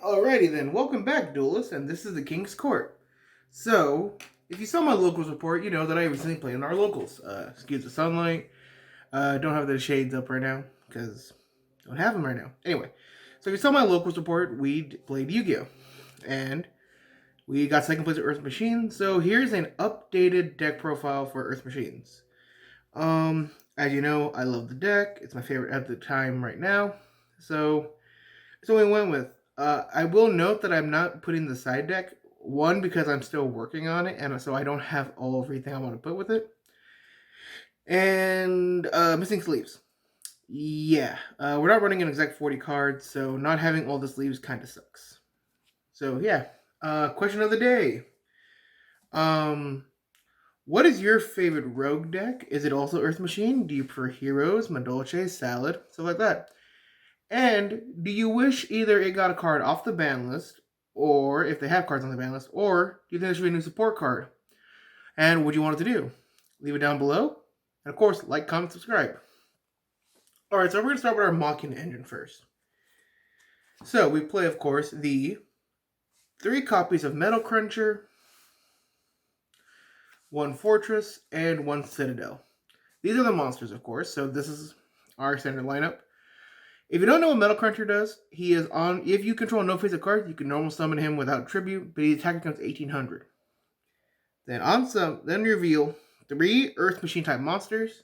Alrighty then, welcome back, duelists, and this is the King's Court. So, if you saw my locals report, you know that I recently played in our locals. Excuse the sunlight. Don't have the shades up right now because don't have them right now. Anyway, so if you saw my locals report, we played Yu-Gi-Oh, and we got second place at Earth Machine. So here's an updated deck profile for Earth Machines. As you know, I love the deck. It's my favorite at the time right now. So we went with. I will note that I'm not putting the side deck. One, because I'm still working on it, and so I don't have everything I want to put with it. And missing sleeves. Yeah, we're not running an exact 40 cards, so not having all the sleeves kind of sucks. So yeah, question of the day. What is your favorite rogue deck? Is it also Earth Machine? Do you prefer Heroes, Madolche, Salad, stuff like that? And do you wish either it got a card off the ban list, or if they have cards on the ban list, or do you think there should be a new support card? And what do you want it to do? Leave it down below. And of course, like, comment, subscribe. Alright, so we're going to start with our Machina engine first. So we play, of course, the 3 copies of Metal Cruncher, 1 Fortress, and 1 Citadel. These are the monsters, of course, so this is our standard lineup. If you don't know what Metal Cruncher does, he is on. If you control no face of cards, you can normal summon him without tribute, but his attack becomes 1800. Then reveal 3 Earth Machine type monsters.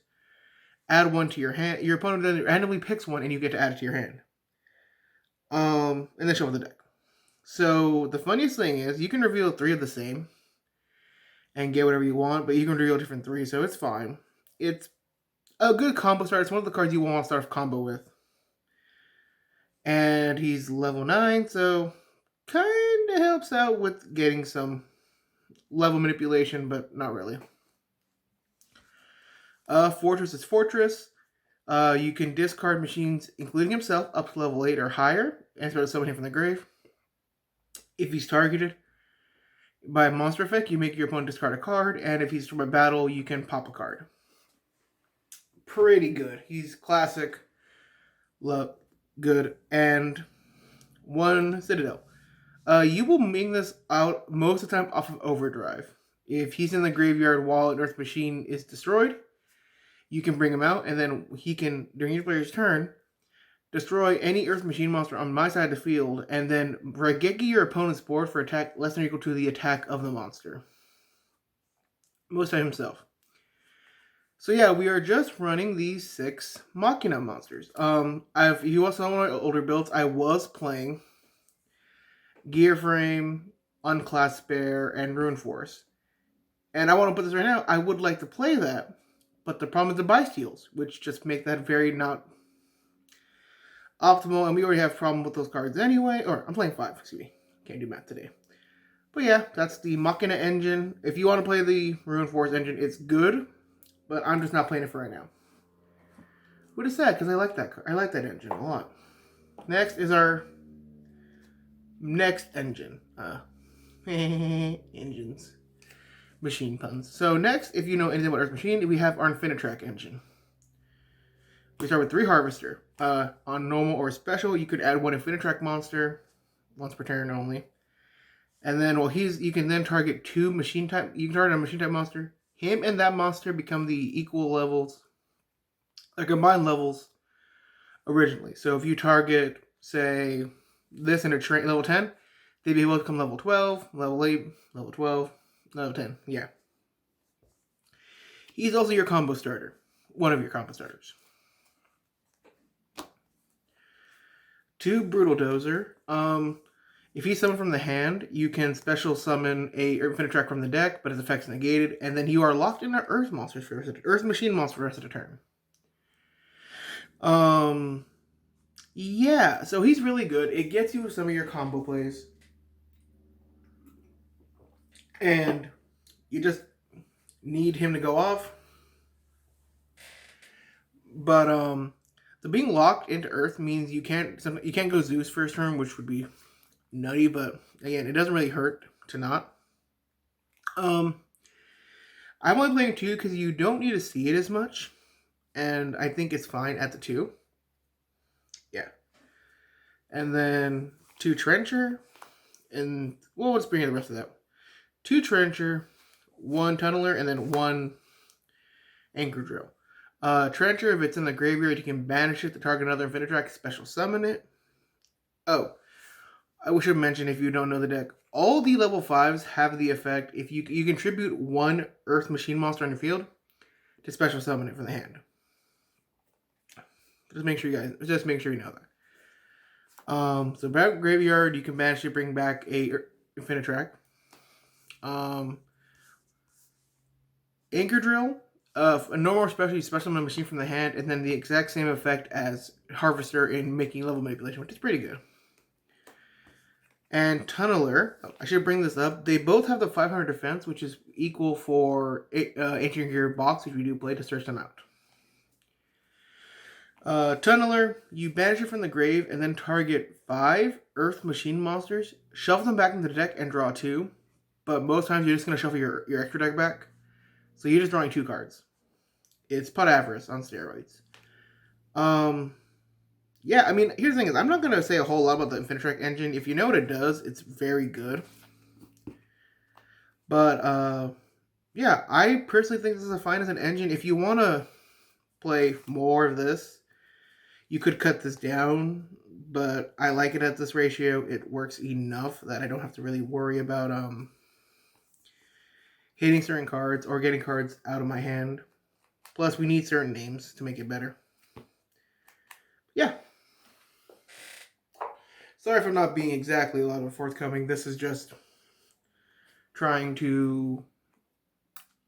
Add 1 to your hand. Your opponent then randomly picks 1, and you get to add it to your hand. And then shuffle the deck. So the funniest thing is you can reveal 3 of the same, and get whatever you want, but you can reveal different 3, so it's fine. It's a good combo start. It's one of the cards you want to start a combo with. And he's level 9, so kind of helps out with getting some level manipulation, but not really. Fortress is Fortress. You can discard machines, including himself, up to level 8 or higher, and start summoning him from the grave. If he's targeted by a monster effect, you make your opponent discard a card, and if he's from a battle, you can pop a card. Pretty good. He's classic. Love. Good. And 1 Citadel. You will ming this out most of the time off of Overdrive. If he's in the graveyard while an Earth Machine is destroyed, you can bring him out, and then he can, during your player's turn, destroy any Earth Machine monster on my side of the field, and then Regeki your opponent's board for attack less than or equal to the attack of the monster. Most of the time himself. So yeah, we are just running these 6 Machina monsters. If you also know my older builds, I was playing Gear Frame, Unclassed Bear, and Rune Force. And I want to put this right now, I would like to play that, but the problem is the buy steals, which just make that very not optimal, and we already have a problem with those cards anyway. Or, I'm playing 5, excuse me. Can't do math today. But yeah, that's the Machina engine. If you want to play the Rune Force engine, it's good. But I'm just not playing it for right now. Which is sad, because I like that engine a lot. Next is our next engine. Engines. Machine puns. So next, if you know anything about Earth Machine, we have our Infinitrack engine. We start with 3 Harvester. On normal or special, you could add 1 Infinitrack monster. Once per turn only. And then, you can then target 2 machine type. You can target a machine type monster. Him and that monster become the equal levels, the combined levels originally. So if you target, say, this in a train level 10, they'd be able to become level 12, level 8, level 12, level 10. Yeah. He's also your combo starter. One of your combo starters. 2 Brutal Dozer. If he's summoned from the hand, you can special summon a Infinitrack from the deck, but his effect's negated, and then you are locked into Earth monsters for Earth Machine monster for the rest of the turn. Yeah, so he's really good. It gets you some of your combo plays, and you just need him to go off. But the being locked into Earth means you can't go Zeus first turn, which would be nutty, but again, it doesn't really hurt to not. I'm only playing 2 because you don't need to see it as much, and I think it's fine at the 2. Yeah. And then 2 Trencher, and well, let's bring in the rest of that. 2 Trencher, 1 Tunneler, and then 1 Anchor Drill. Trencher, if it's in the graveyard, you can banish it to target another Infinitrack, special summon it. Oh, I should mention, if you don't know the deck, all the level 5s have the effect, if you contribute 1 Earth Machine monster on your field to special summon it from the hand. Just make sure you know that. So back graveyard, you can banish it, bring back a Infinitrack. Anchor Drill, a normal special summon machine from the hand, and then the exact same effect as Harvester in making level manipulation, which is pretty good. And Tunneler, I should bring this up. They both have the 500 defense, which is equal for Ancient Gear box if you do play to search them out. Tunneler, you banish it from the grave and then target 5 Earth Machine monsters, shuffle them back into the deck and draw 2. But most times you're just going to shuffle your extra deck back. So you're just drawing 2 cards. It's Pot Avarice on steroids. Yeah, I mean, here's the thing is, I'm not going to say a whole lot about the Infinitrack engine. If you know what it does, it's very good. But, yeah, I personally think this is fine as an engine. If you want to play more of this, you could cut this down. But I like it at this ratio. It works enough that I don't have to really worry about hitting certain cards or getting cards out of my hand. Plus, we need certain names to make it better. Yeah. Sorry for not being exactly a lot of forthcoming. This is just trying to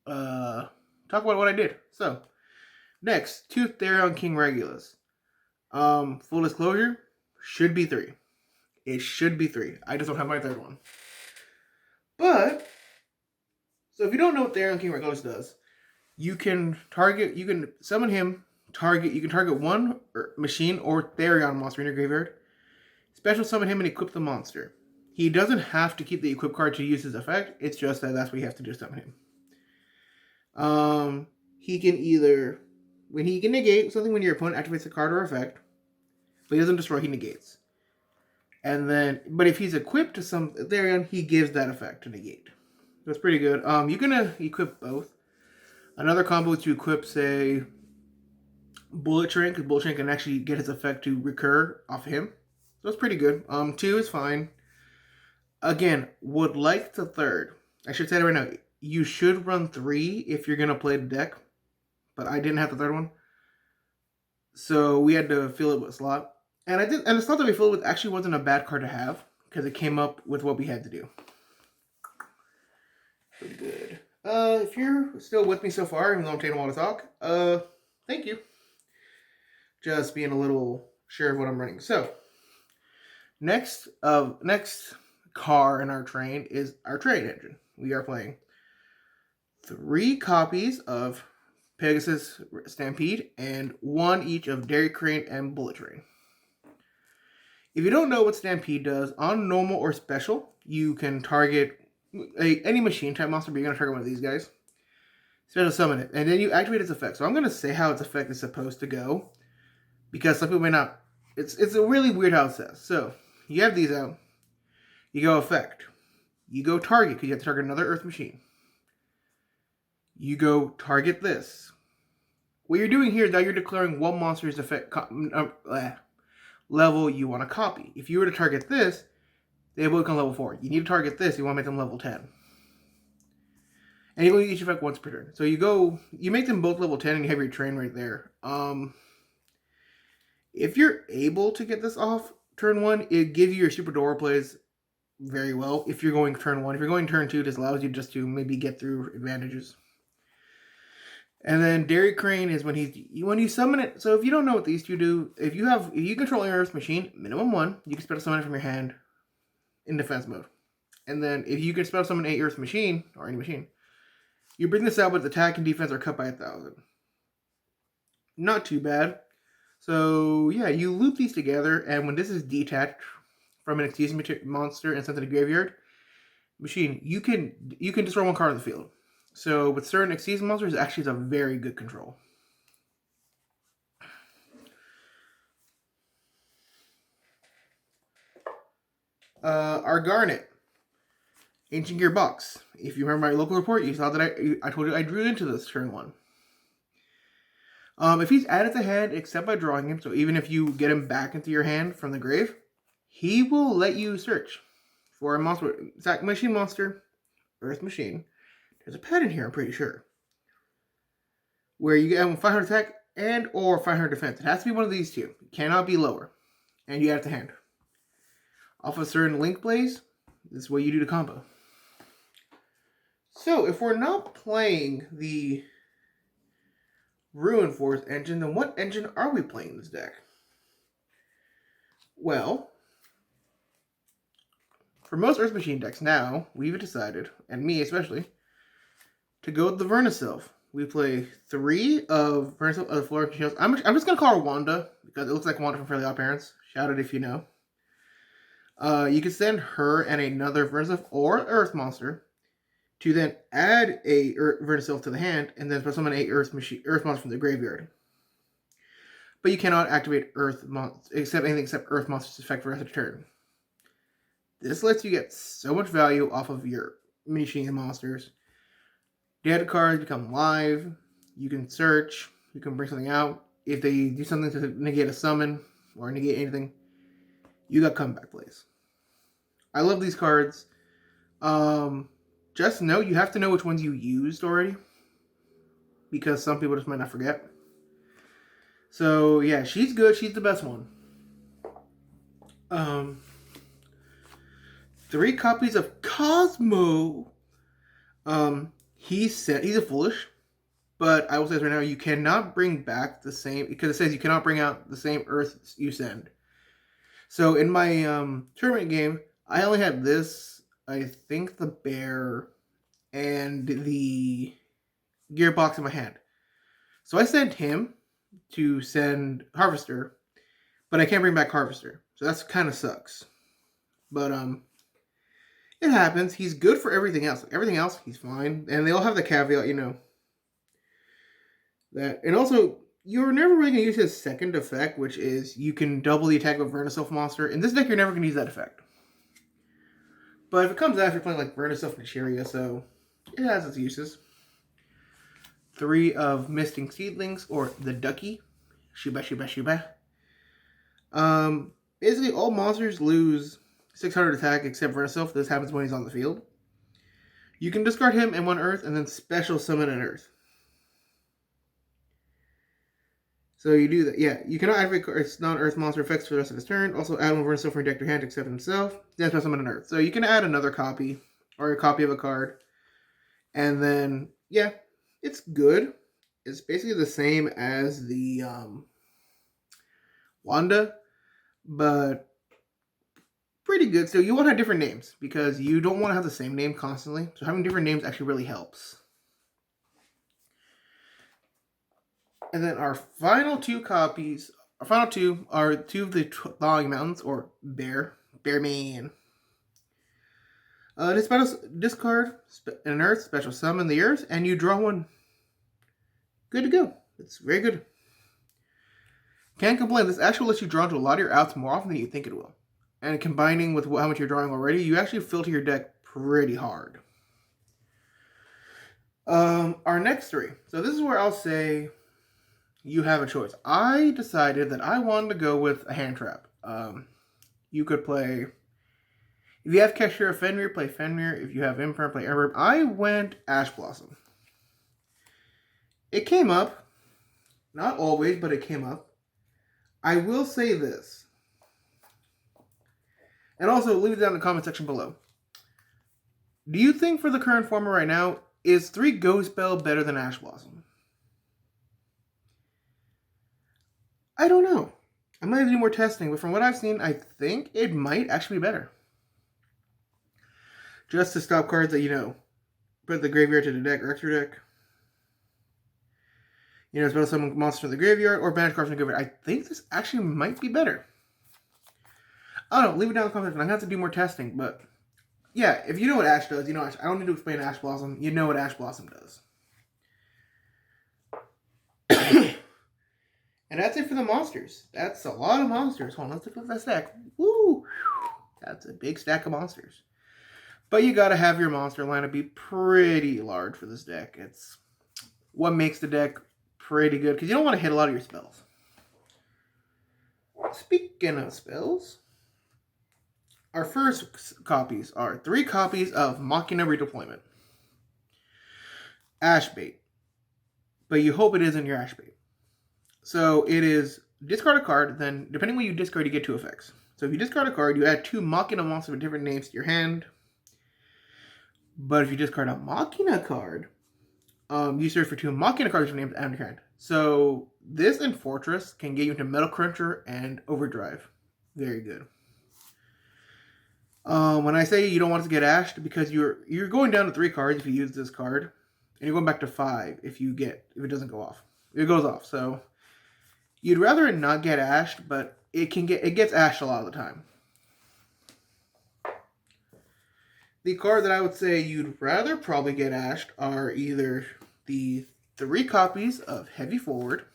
talk about what I did. So, next, 2 Therion King Regulus. Full disclosure, should be 3. It should be 3. I just don't have my 3rd one. But, so if you don't know what Therion King Regulus does, you can summon him, you can target 1 machine or Therion monster in your graveyard, special summon him and equip the monster. He doesn't have to keep the equip card to use his effect, it's just that that's what you have to do to summon him. He can negate something when your opponent activates a card or effect, but he doesn't destroy, he negates. And then, but if he's equipped to some Therion, he gives that effect to negate. That's pretty good. You can equip both. Another combo is to equip, say, Bullet Train, because Bullet Train can actually get his effect to recur off him. So it's pretty good. 2 is fine. Again, would like the 3rd. I should say it right now. You should run 3 if you're going to play the deck. But I didn't have the 3rd one. So we had to fill it with a slot. And the slot that we filled with actually wasn't a bad card to have, because it came up with what we had to do. Pretty good. If you're still with me so far, even though I'm taking a while to talk, thank you. Just being a little sure of what I'm running. So, next car in our train is our train engine. We are playing 3 copies of Pegasus Stampede and 1 each of Dairy Crane and Bullet Train. If you don't know what Stampede does, on normal or special, you can target any machine type monster, but you're going to target one of these guys. Special summon it, and then you activate its effect. So I'm going to say how its effect is supposed to go, because some people may not. It's a really weird how it says. So you have these out. You go effect. You go target, because you have to target another Earth machine. You go target this. What you're doing here is now you're declaring one monster's effect level you want to copy. If you were to target this, they will become level 4. You need to target this, you want to make them level 10. And you only each effect once per turn. So you make them both level 10 and you have your train right there. If you're able to get this off turn 1, it gives you your super door plays very well. If you're going turn 1. If you're going turn 2, this allows you just to maybe get through advantages. And then Dairy Crane is when you summon it. So if you don't know what these two do, if you control an Earth machine, minimum 1, you can special summon it from your hand in defense mode. And then if you can special summon a Earth machine, or any machine, you bring this out with attack and defense are cut by 1,000. Not too bad. So yeah, you loop these together, and when this is detached from an Exceeding monster and sent to the graveyard machine, you can destroy 1 card on the field. So with certain Exceeding monsters, actually it's a very good control. our Garnet, Ancient Gearbox. If you remember my local report, you saw that I told you I drew into this turn 1. If he's added to hand, except by drawing him, so even if you get him back into your hand from the grave, he will let you search for a monster. Exact Machine monster, Earth Machine. There's a pattern here, I'm pretty sure. Where you get 500 attack and or 500 defense. It has to be one of these two. It cannot be lower. And you add it to hand. Off a certain Link Blaze, this is what you do to combo. So, if we're not playing the Ruin Force engine, then what engine are we playing in this deck? Well, for most Earth Machine decks now, we've decided, and me especially, to go with the Vernusylph. We play 3 of Vernusylph of the Flora Shields. I'm just going to call her Wanda, because it looks like Wanda from Fairly Odd Parents. Shout out if you know. You can send her and another Vernusylph or Earth monster to then add a Vernusylph to the hand, and then summon a Earth monster from the graveyard. But you cannot activate anything except Earth monsters' effect for the rest of the turn. This lets you get so much value off of your machine monsters. Dead cards become live. You can search. You can bring something out. If they do something to negate a summon or negate anything, you got comeback plays. I love these cards. Just know you have to know which ones you used already, because some people just might not forget. So yeah, she's good. She's the best one. 3 copies of Cosmo. He's a foolish, but I will say this right now: you cannot bring back the same, because it says you cannot bring out the same Earth you send. So in my tournament game, I only had this, I think, the bear and the gearbox in my hand. So I sent him to send Harvester, but I can't bring back Harvester. So that's kind of sucks. But it happens. He's good for everything else. Everything else, he's fine. And they all have the caveat, you know, that. And also, you're never really going to use his second effect, which is you can double the attack of a Vernusylph monster. In this deck, you're never going to use that effect. But if it comes out, if you're playing like Vernusylph Machina, so it has its uses. 3 of Misting Seedlings, or the Ducky. Shuba, Shuba, Shuba. Basically, all monsters lose 600 attack except Vernusylph. This happens when he's on the field. You can discard him and 1 Earth, and then special summon an Earth. So you do that. Yeah, you cannot activate its non-Earth monster effects for the rest of his turn. Also, add 1 Vernusylph from your deck to your hand except himself. Then special summon an Earth. So you can add another copy, or a copy of a card. And then, yeah, it's good. It's basically the same as the Wanda, but pretty good. So you want to have different names, because you don't want to have the same name constantly. So having different names actually really helps. And then our final 2 copies, our final 2 are 2 of the Thawing Mountains, or Bearman. Discard an Earth, special summon the Earth, and you draw 1. Good to go. It's very good. Can't complain. This actually lets you draw into a lot of your outs more often than you think it will. And combining with how much you're drawing already, you actually filter your deck pretty hard. Our next 3. So this is where I'll say you have a choice. I decided that I wanted to go with a hand trap. You could play, if you have Keshira Fenrir, play Fenrir. If you have Imperm, play Ember. I went Ash Blossom. It came up. Not always, but it came up. I will say this. And also, leave it down in the comment section below. Do you think for the current format right now, is 3 Ghost Spell better than Ash Blossom? I don't know. I might have to do more testing, but from what I've seen, I think it might actually be better. Just to stop cards that, you know, put the graveyard to the deck or extra deck. You know, spell summon monsters from the graveyard or banish cards from the graveyard. I think this actually might be better. I don't know. Leave it down in the comments. I'm going to have to do more testing, but yeah, if you know what Ash does, you know Ash. I don't need to explain Ash Blossom. You know what Ash Blossom does. And that's it for the monsters. That's a lot of monsters. Hold on, let's flip that stack. Woo! That's a big stack of monsters. But you gotta have your monster lineup be pretty large for this deck. It's what makes the deck pretty good, because you don't want to hit a lot of your spells. Speaking of spells, our first copies are 3 copies of Machina Redeployment. Ash Bait. But you hope it isn't your Ash Bait. So it is discard a card, then depending on what you discard, you get 2 effects. So if you discard a card, you add 2 Machina monsters with different names to your hand. But if you discard a Machina card, you search for 2 Machina cards with names and your hand. So this and Fortress can get you into Metal Cruncher and Overdrive. Very good. When I say you don't want it to get ashed, because you're going down to 3 cards if you use this card, and you're going back to 5 if it doesn't go off. It goes off. So you'd rather it not get ashed, but it gets ashed a lot of the time. The card that I would say you'd rather probably get ashed are either the 3 copies of Heavy Forward.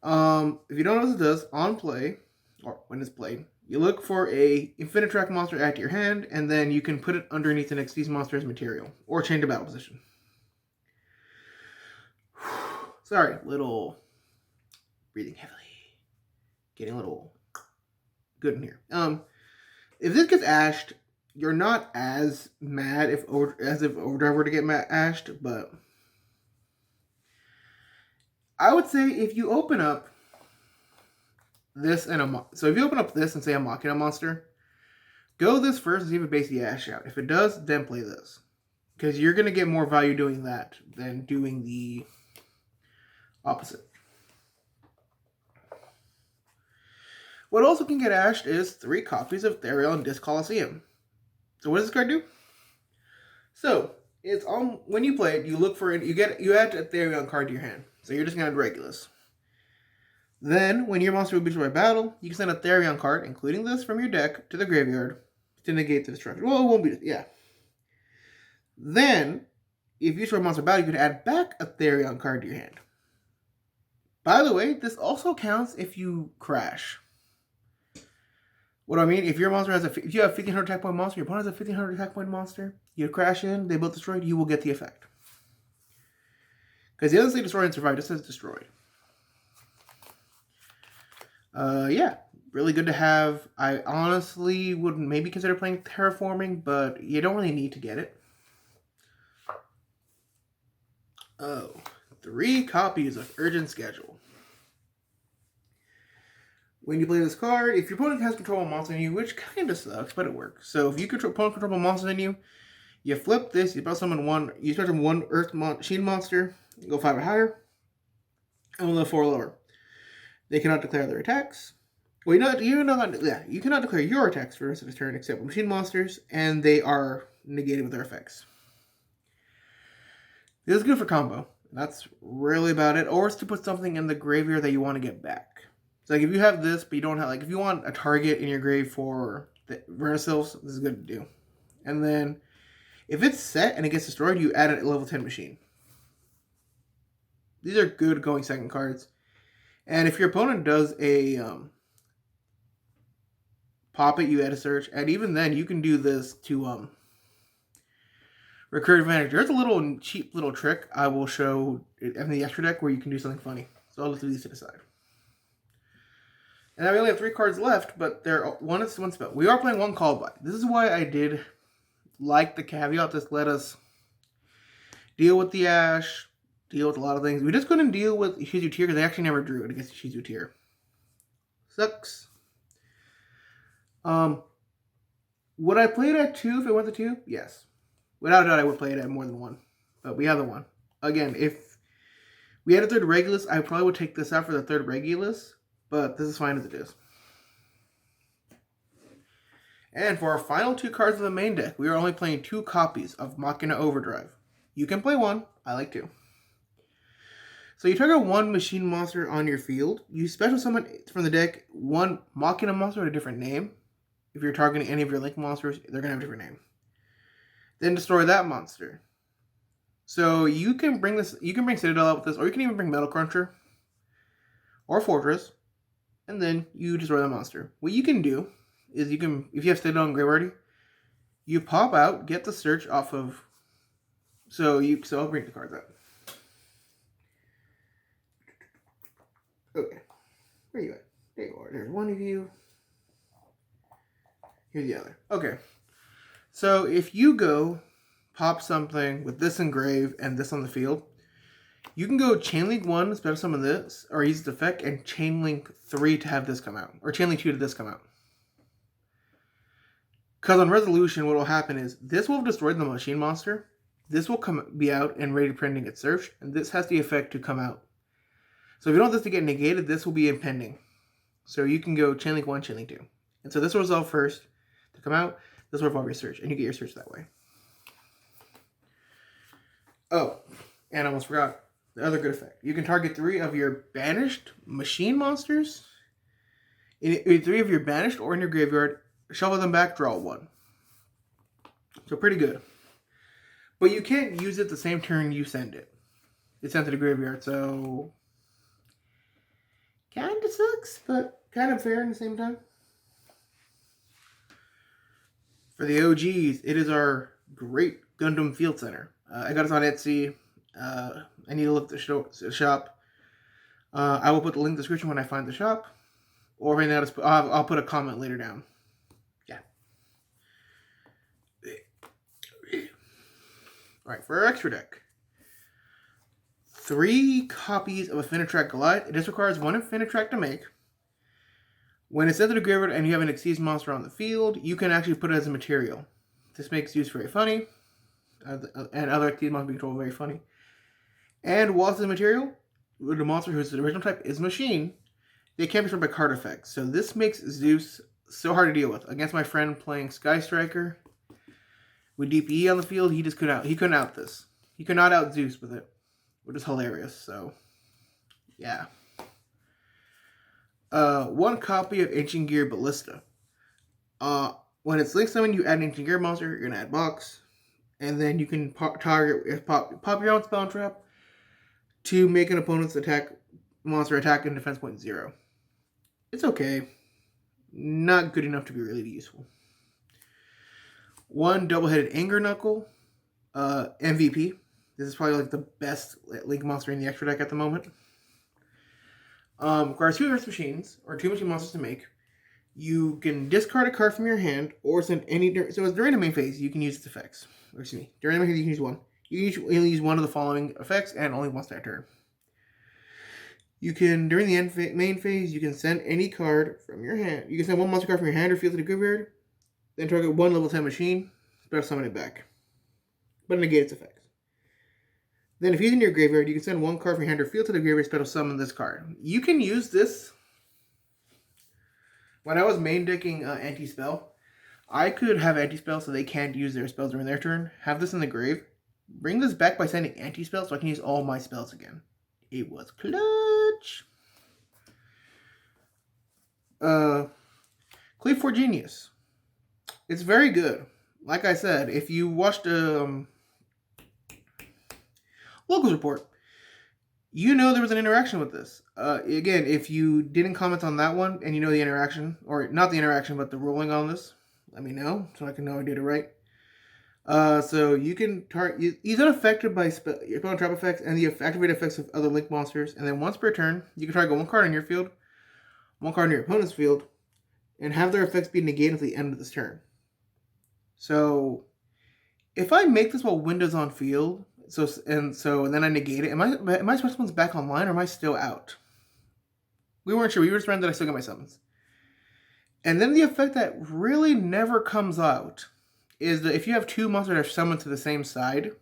If you don't know what it does, on play, or when it's played, you look for a Infinitrack monster add to your hand, and then you can put it underneath the next these monsters' material, or change the battle position. Sorry, little breathing heavily. Getting a little good in here. If this gets ashed, you're not as mad as if Overdrive were to get ashed, but I would say if you open up this and if you open up this and say a Machina monster, go this first and see if it basically ash out. If it does, then play this, because you're gonna get more value doing that than doing the opposite. What also can get ashed is 3 copies of Therion Disc Coliseum. So what does this card do? So it's on when you play it, you look for it. You add a Therion card to your hand. So you're just gonna add Regulus. Then when your monster will be destroyed by battle, you can send a Therion card, including this, from your deck to the graveyard to negate the destruction. Well, it won't be. Yeah. Then if you destroy a monster by battle, you can add back a Therion card to your hand. By the way, this also counts if you crash. What do I mean? If your monster has if you have 1500 attack point monster, your opponent has a 1500 attack point monster, you crash in, they both destroyed, you will get the effect. Because the other say destroy and survive, this says destroyed. Yeah, really good to have. I honestly would maybe consider playing Terraforming, but you don't really need to get it. Oh, 3 copies of Urgent Schedule. When you play this card, if your opponent has control of monsters in you, which kind of sucks, but it works. So if you opponent control of monsters in you, you flip this, you summon you start from 1 Earth Machine monster, you go 5 or higher, and 1 4 lower. They cannot declare their attacks. Well, you cannot declare your attacks for the rest of his turn except for machine monsters, and they are negated with their effects. This is good for combo. That's really about it. Or it's to put something in the graveyard that you want to get back. So like if you have this, but you don't have, like if you want a target in your grave for the Vernusylph, this is good to do. And then if it's set and it gets destroyed, you add a level 10 machine. These are good going second cards. And if your opponent does a pop it, you add a search. And even then, you can do this to recurve advantage. There's a little cheap little trick I will show in the extra deck where you can do something funny. So I'll just leave these to the side. And now we only have 3 cards left, but one is one spell. We are playing 1 call by. This is why I did like the caveat. Just let us deal with the Ash, deal with a lot of things. We just couldn't deal with Shizu Tier because I actually never drew it against Shizu Tier. Sucks. Would I play it at 2 if it went to 2? Yes. Without a doubt, I would play it at more than 1. But we have the 1. Again, if we had a 3rd Regulus, I probably would take this out for the 3rd Regulus. But this is fine as it is. And for our final 2 cards of the main deck, we are only playing 2 copies of Machina Overdrive. You can play 1. I like 2. So you target 1 machine monster on your field. You special summon from the deck 1 Machina monster with a different name. If you're targeting any of your Link monsters, they're going to have a different name. Then destroy that monster. So you can bring Citadel out with this, or you can even bring Metal Cruncher or Fortress. And then you destroy the monster. What you can do is you can, if you have Citadel and Graveyard, you pop out, get the search off of. So I'll bring the cards up. Okay, where are you at? There you are. There's one of you. Here's the other. Okay, so if you go pop something with this engrave and this on the field, you can go Chainlink 1, special summon this, or use its effect, and Chainlink 3 to have this come out. Or Chainlink 2 to this come out. Because on resolution, what will happen is, this will have destroyed the machine monster, this will be out and ready to print and get searched, and this has the effect to come out. So if you don't want this to get negated, this will be impending. So you can go Chainlink 1, Chainlink 2. And so this will resolve first to come out, this will revolve your search, and you get your search that way. Oh, and I almost forgot. The other good effect. You can target 3 of your banished machine monsters. In 3 of your banished or in your graveyard. Shuffle them back, draw 1. So pretty good. But you can't use it the same turn you send it. It's sent to the graveyard, so... Kinda sucks, but kind of fair at the same time. For the OGs, it is our great Gundam Field Center. I got it on Etsy. I need to look at the shop. I will put the link in the description when I find the shop. Or right now, I'll put a comment later down. Yeah. Alright, for our extra deck. 3 copies of Infinitrack Goliath. This requires 1 Infinitrack to make. When it's sent to the graveyard and you have an Exceeds monster on the field, you can actually put it as a material. This makes use very funny. And other Exceeds monsters be controlled very funny. And while it's a material, with a monster whose original type is Machine, they can't be destroyed by card effects. So this makes Zeus so hard to deal with. Against my friend playing Sky Striker with DPE on the field, he just couldn't out this. He could not out Zeus with it, which is hilarious. So, yeah. 1 copy of Ancient Gear Ballista. When it's link summon, you add an Ancient Gear monster. You're gonna add box, and then you can pop your own spell and trap to make an opponent's monster attack and defense point 0. It's okay. Not good enough to be really useful. 1 double-headed Anger Knuckle. MVP. This is probably like the best Link monster in the extra deck at the moment. Requires 2 Earth Machines, or 2 Machine monsters to make. You can discard a card from your hand, or send any... So it's during the main phase, you can use its effects. Or excuse me, during the main phase, you can use 1. You can only use 1 of the following effects, and only once that turn. You can, during the main phase, you can send any card from your hand. You can send 1 monster card from your hand or field to the graveyard, then target 1 level 10 machine, special summon it back. But negate its effects. Then if he's in your graveyard, you can send 1 card from your hand or field to the graveyard, special summon this card. You can use this. When I was main decking anti-spell, I could have anti-spell so they can't use their spells during their turn. Have this in the grave. Bring this back by sending anti-spell so I can use all my spells again. It was clutch. Cleave for Genius. It's very good. Like I said, if you watched Locals Report, you know there was an interaction with this. Again, if you didn't comment on that one and you know the interaction, or not the interaction, but the ruling on this, let me know so I can know I did it right. So you can target. He's unaffected by your opponent trap effects and the activated effects of other Link monsters. And then once per turn, you can target 1 card on your field, 1 card on your opponent's field, and have their effects be negated at the end of this turn. So if I make this while Window's on field, and then I negate it, am my special summons back online or am I still out? We weren't sure. We were just reminded that I still got my summons. And then the effect that really never comes out is that if you have 2 monsters that are summoned to the same side,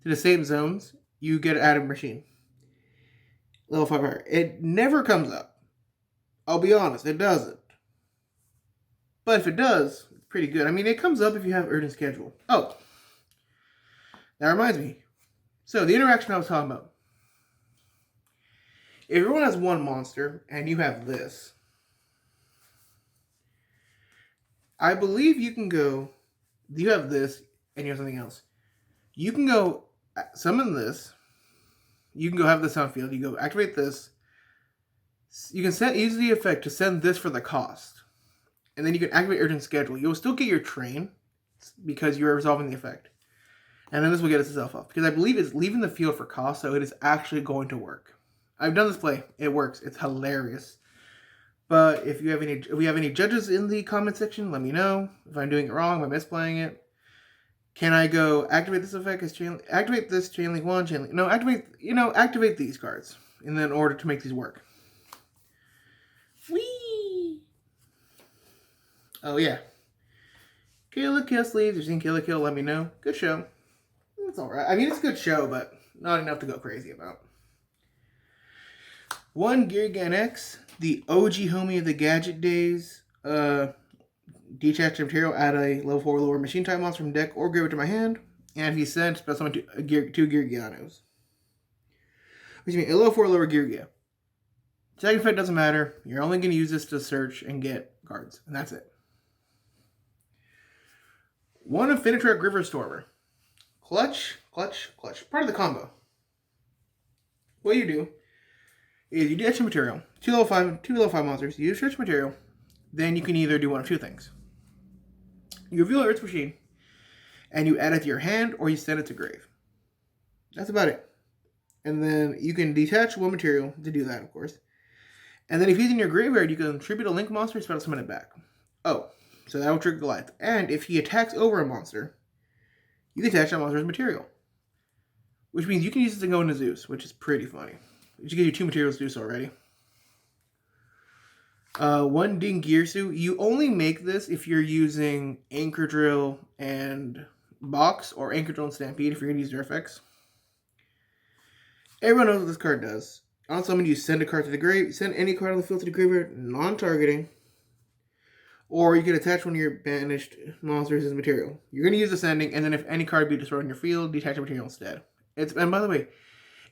to the same zones, you get added machine. Level 5 higher. It never comes up. I'll be honest, it doesn't. But if it does, it's pretty good. I mean, it comes up if you have urgent schedule. Oh, that reminds me. So, the interaction I was talking about. If everyone has 1 monster, and you have this, I believe you can go... You have this, and you have something else. You can go summon this. You can go have this on field. You go activate this. You can use the effect to send this for the cost. And then you can activate Urgent Schedule. You'll still get your train because you're resolving the effect. And then this will get itself up. Because I believe it's leaving the field for cost, so it is actually going to work. I've done this play. It works. It's hilarious. But if you have any judges in the comment section, let me know. If I'm doing it wrong, if I'm misplaying it. Can I go activate this effect as activate this chain link 1, chain link... No, activate these cards in order to make these work. Whee! Oh, yeah. Kill the Kill sleeves. If you've seen Kill the Kill, let me know. Good show. It's alright. I mean, it's a good show, but not enough to go crazy about. 1 Geargan X, the OG homie of the Gadget days. Detach material, add a level 4 lower machine type monster from deck or graveyard to my hand. And if he sent, special summon 2 Geargianos. Which means a level 4 lower Geargia. Second effect doesn't matter. You're only going to use this to search and get cards. And that's it. 1 Infinitrack River Stormer. Clutch. Part of the combo. What you do is you detach material. 2 level 5 monsters. You use search material. Then you can either do one of 2 things. You reveal Earth's Machine, and you add it to your hand, or you send it to grave. That's about it. And then you can detach 1 material to do that, of course. And then if he's in your graveyard, you can tribute a link monster and special summon it back. Oh, so that will trigger Goliath. And if he attacks over a monster, you can attach that monster's material. Which means you can use this to go into Zeus, which is pretty funny. It should give you 2 materials to do so already. 1 Dingirsu. You only make this if you're using Anchor Drill and Box, or Anchor Drill and Stampede if you're going to use their effects. Everyone knows what this card does. On summon, you send a card to the grave. Send any card on the field to the graveyard, non-targeting. Or you can attach one of your banished monsters as material. You're going to use the sending, and then if any card be destroyed in your field, detach the material instead. And by the way,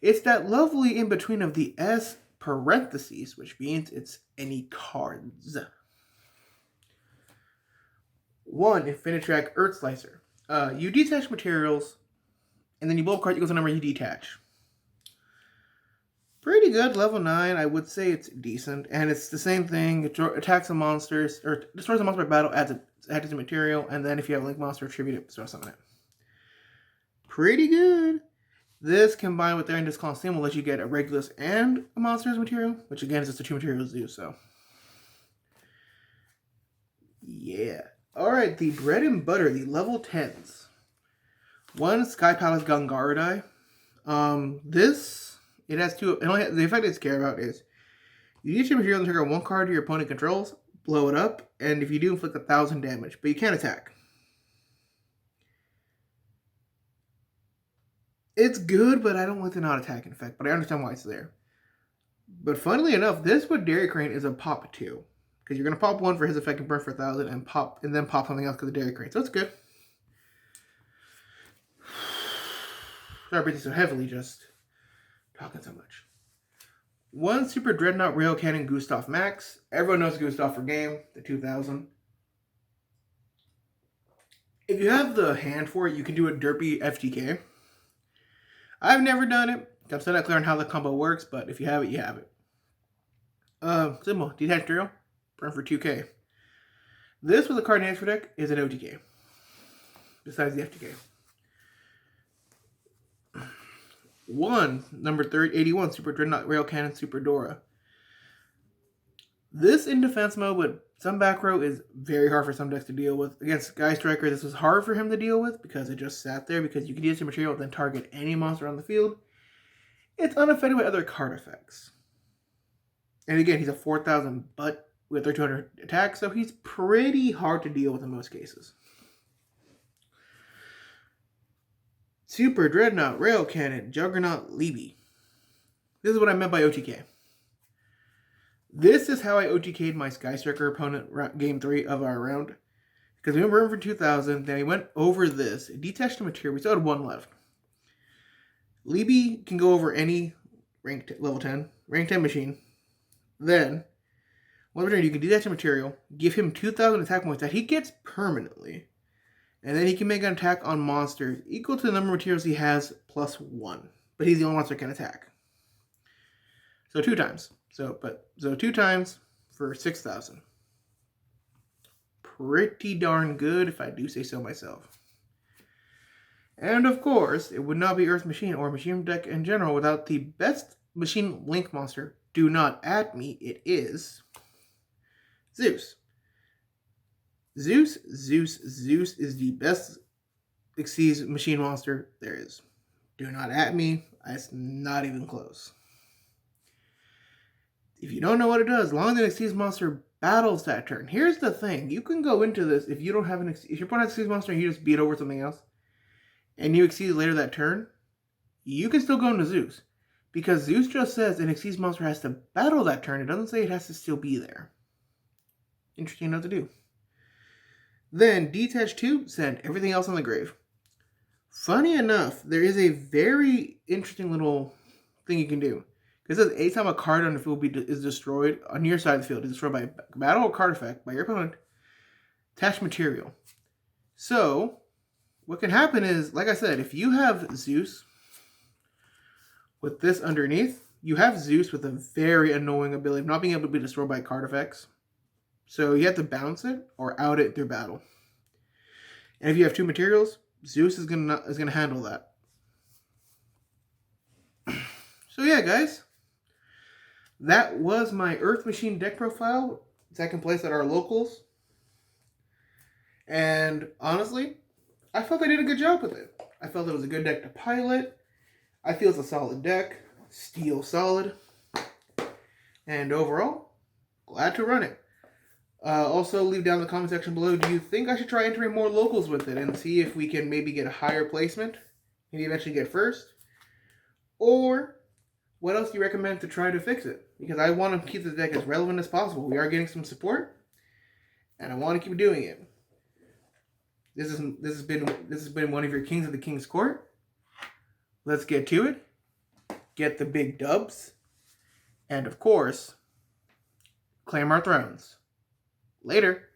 it's that lovely in-between of the S parentheses, which means it's any cards. 1 Infinitrack Earth Slicer. You detach materials, and then you blow up a card equals the number you detach. Pretty good, level 9. I would say it's decent, and it's the same thing. It attacks the monsters, or destroys a monster by battle, adds its material, and then if you have a link monster, attribute it, so summon it. Pretty good. This combined with Therion Discolossum will let you get a Regulus and a monster's material, which again is just the 2 materials do, so. Yeah. Alright, the bread and butter, the level 10s. 1 Sky Palace Gangaradai. It has 2. The effect I care about is you use your material and trigger 1 card your opponent controls, blow it up, and if you do, inflict 1,000 damage, but you can't attack. It's good, but I don't like the non-attacking effect, but I understand why it's there. But funnily enough, this with Dairy Crane is a pop 2. Because you're going to pop 1 for his effect and burn for 1,000, and then pop something else because of Dairy Crane. So it's good. Sorry for breathing so heavily, just talking so much. 1 Super Dreadnought Rail Cannon Gustav Max. Everyone knows Gustav for game, the 2000. If you have the hand for it, you can do a derpy FTK. I've never done it. I'm still not clear on how the combo works, but if you have it, you have it. Symbol. Detach material. Burn for 2k. This with a card in extra deck is an OTK. Besides the FTK. 1, number 81, Super Dreadnought Rail Cannon Super Dora. This in defense mode with some back row is very hard for some decks to deal with. Against Sky Striker, this was hard for him to deal with because it just sat there, because you can use your material and then target any monster on the field. It's unaffected by other card effects. And again, he's a 4,000 butt with 3,200 attack, so he's pretty hard to deal with in most cases. Super Dreadnought Rail Cannon Juggernaut Libby. This is what I meant by OTK. This is how I OTK'd my Sky Striker opponent game 3 of our round. Because we went burn for 2,000, then we went over this, detached the material, we still had 1 left. Libby can go over any level 10, rank 10 machine. Then, one turn you can detach the material, give him 2,000 attack points that he gets permanently. And then he can make an attack on monsters equal to the number of materials he has plus 1. But he's the only monster that can attack. So 2 times. So 2 times for 6,000. pretty darn good, if I do say so myself. And of course, it would not be Earth Machine or Machine deck in general without the best Machine Link monster. Do not at me, it is Zeus. Zeus is the best Xyz machine monster there is. Do not at me, it's not even close. If you don't know what it does, long as the Xyz monster battles that turn. Here's the thing, you can go into this if you don't have if your opponent has a Xyz monster and you just beat over something else, and you Xyz later that turn, you can still go into Zeus. Because Zeus just says an Xyz monster has to battle that turn, it doesn't say it has to still be there. Interesting enough to do. Then, detach 2, send everything else on the grave. Funny enough, there is a very interesting little thing you can do. Because it says anytime a card on the field is destroyed, on your side of the field, is destroyed by battle or card effect by your opponent, attach material. So, what can happen is, like I said, if you have Zeus with this underneath, you have Zeus with a very annoying ability of not being able to be destroyed by card effects. So you have to bounce it or out it through battle. And if you have 2 materials, Zeus is gonna handle that. So yeah, guys, that was my Earth Machine deck profile. Second place at our locals. And honestly, I felt I did a good job with it. I felt it was a good deck to pilot. I feel it's a solid deck. Steel solid. And overall, glad to run it. Also, leave down in the comment section below, do you think I should try entering more locals with it and see if we can maybe get a higher placement? Maybe eventually get first? Or, what else do you recommend to try to fix it? Because I want to keep the deck as relevant as possible. We are getting some support, and I want to keep doing it. This has been one of your Kings of the King's Court. Let's get to it. Get the big dubs. And of course, claim our thrones. Later.